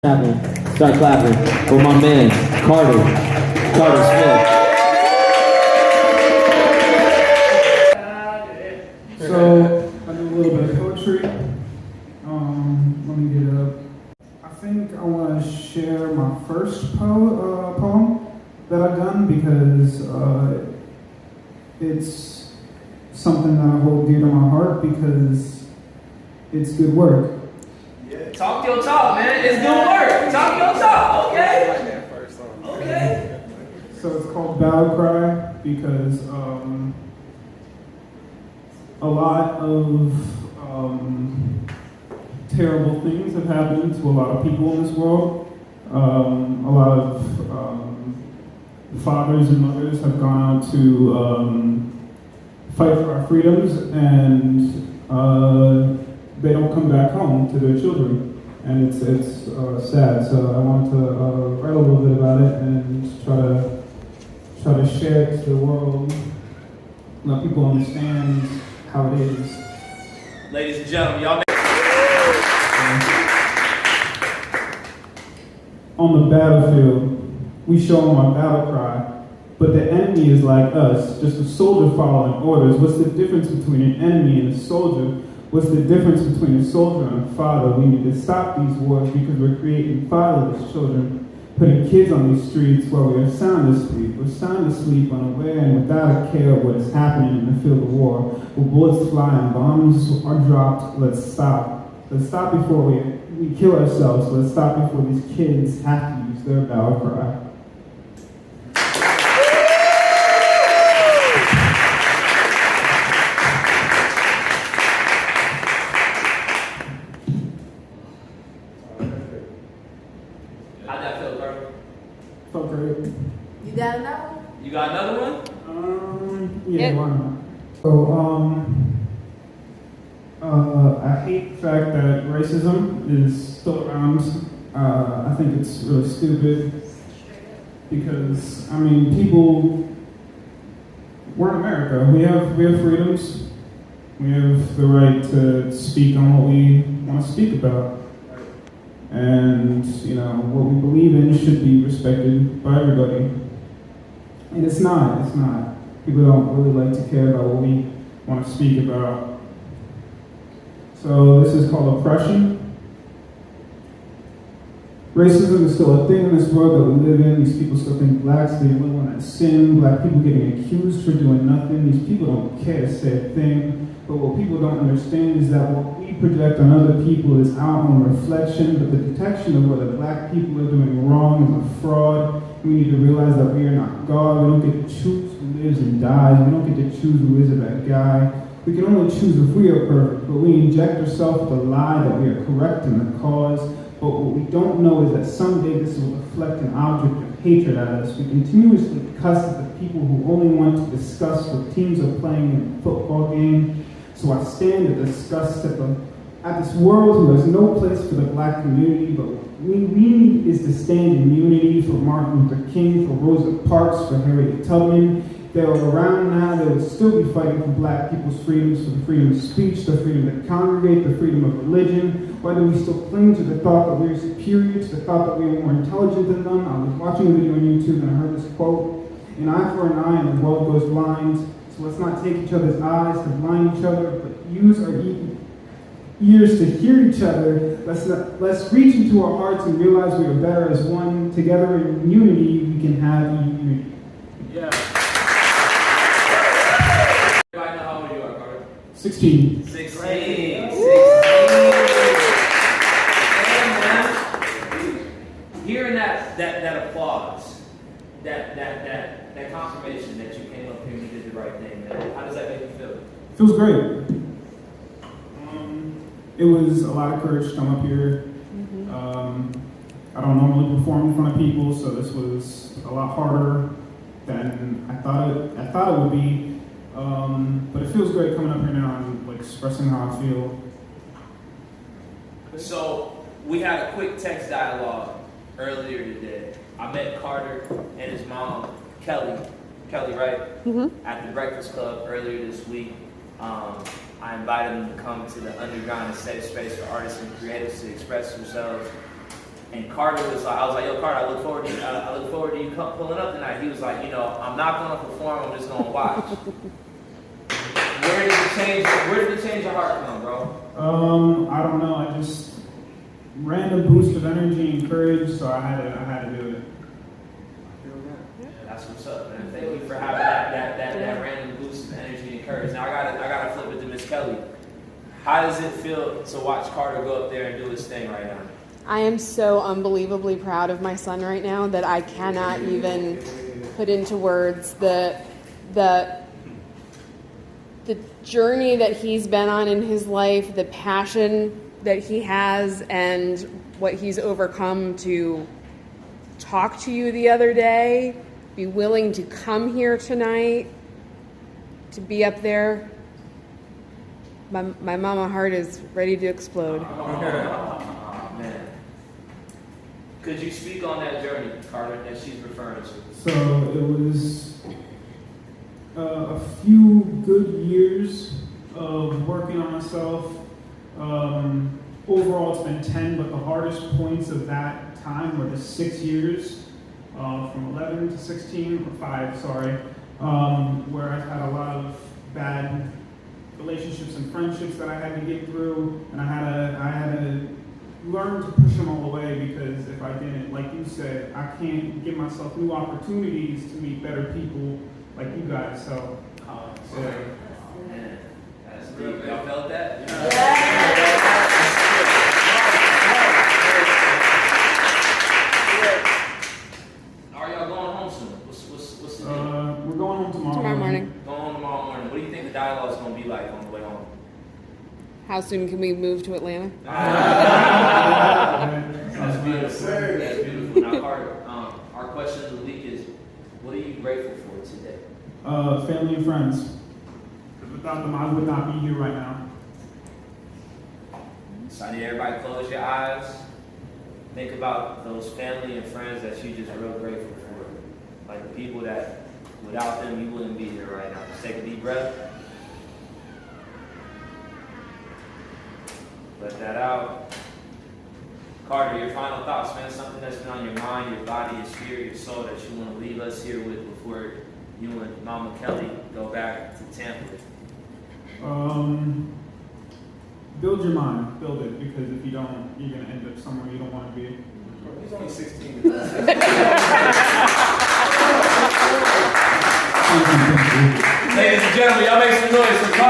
Start clapping for my man, Carter Smith. So, I do a little bit of poetry. Let me get it up. I think I want to share my first poem that I've done because it's something that I hold dear to my heart because it's good work. Talk your talk, man. It's good work. Talk your talk. Okay. Okay. So it's called BattleCry because a lot of terrible things have happened to a lot of people in this world. A lot of fathers and mothers have gone out to fight for our freedoms, and they don't come back home to their children. And it's sad. So I wanted to write a little bit about it and try to share it to the world, let people understand how it is. Ladies and gentlemen, y'all. On the battlefield, we show them our battle cry, but the enemy is like us, just a soldier following orders. What's the difference between an enemy and a soldier? What's the difference between a soldier and a father? We need to stop these wars because we're creating fatherless children, putting kids on these streets while we are sound asleep. We're sound asleep, unaware and without a care of what is happening in the field of war. Where bullets fly and bombs are dropped, let's stop. Let's stop before we kill ourselves. Let's stop before these kids have to use their battle cry. How'd that feel, bro? Felt great. You got another one? You got another one? Yeah, why not? So, I hate the fact that racism is still around. I think it's really stupid because, I mean, we're in America. We have freedoms. We have the right to speak on what we want to speak about. And, you know, what we believe in should be respected by everybody. And it's not. People don't really like to care about what we want to speak about. So this is called oppression. Racism is still a thing in this world that we live in. These people still think blacks are the only one that sin. Black people getting accused for doing nothing. These people don't care to say a thing. But what people don't understand is that what we project on other people is our own reflection, but the detection of whether black people are doing wrong is a fraud. We need to realize that we are not God. We don't get to choose who lives and dies. We don't get to choose who is a bad guy. We can only choose if we are perfect, but we inject ourselves with a lie that we are correct in the cause. But what we don't know is that someday this will reflect an object of hatred at us. We continuously cuss at the people who only want to discuss what teams are playing in a football game. So I stand in disgust at this world who has no place for the black community, but what we need is to stand in unity for Martin Luther King, for Rosa Parks, for Harriet Tubman. They are around now, they would still be fighting for black people's freedoms, for the freedom of speech, the freedom to congregate, the freedom of religion. Why do we still cling to the thought that we are superior, to the thought that we are more intelligent than them? I was watching a video on YouTube and I heard this quote, "An eye for an eye and the world goes blind. So let's not take each other's eyes to blind each other, but use our ears to hear each other. Let's reach into our hearts and realize we are better as one. Together in unity, we can have unity." Yeah. Everybody know how old you are, Carter? 16. 16. Hearing that applause, that confirmation that you came up here and you did the right thing, man. How does that make you feel? Feels great. It was a lot of courage to come up here. I don't normally perform in front of people, so this was a lot harder than I thought it would be. But it feels great coming up here now and like expressing how I feel. So we had a quick text dialogue earlier today. I met Carter and his mom, Kelly, right? At the Breakfast Club earlier this week. I invited them to come to the Undergrind and safe space for artists and creatives to express themselves. And Carter was like, I was like, yo, Carter, I look forward to you pulling up tonight. He was like, you know, I'm not gonna perform, I'm just gonna watch. Where did the change of heart come, bro? I don't know. I just random boost of energy and courage, so I had to do it. That's what's up, man. Thank you for having that random boost of energy and courage. Now I gotta flip it to Miss Kelly. How does it feel to watch Carter go up there and do his thing right now? I am so unbelievably proud of my son right now that I cannot even put into words the journey that he's been on in his life, the passion that he has, and what he's overcome to talk to you the other day, be willing to come here tonight, to be up there. My mama heart is ready to explode. Oh, man. Could you speak on that journey, Carter, that she's referring to? So it was a few good years of working on myself. Overall, it's been 10, but the hardest points of that time were the 6 years, from 11 to 16, or 5, sorry, where I've had a lot of bad relationships and friendships that I had to get through, and I had to learn to push them all away, because if I didn't, like you said, I can't give myself new opportunities to meet better people like you guys. So, Man, that's deep. Y'all felt that? Are y'all going home soon? What's the deal? we're going home Tomorrow morning. Going home tomorrow morning. What do you think the dialogue is going to be like on the way home? How soon can we move to Atlanta? That's beautiful. That's beautiful. Now, Carter, our question of the week is, what are you grateful for today? Family and friends. Because without them, I would not be here right now. So I need everybody to close your eyes. Think about those family and friends that you're just real grateful for. Like the people that without them you wouldn't be here right now. Just take a deep breath. Let that out. Carter, your final thoughts, man. Something that's been on your mind, your body, your spirit, your soul that you want to leave us here with before you and Mama Kelly go back to Tampa. Build your mind, build it, because if you don't, you're gonna end up somewhere you don't want to be. He's only 16. Ladies and gentlemen, y'all make some noise for Carter.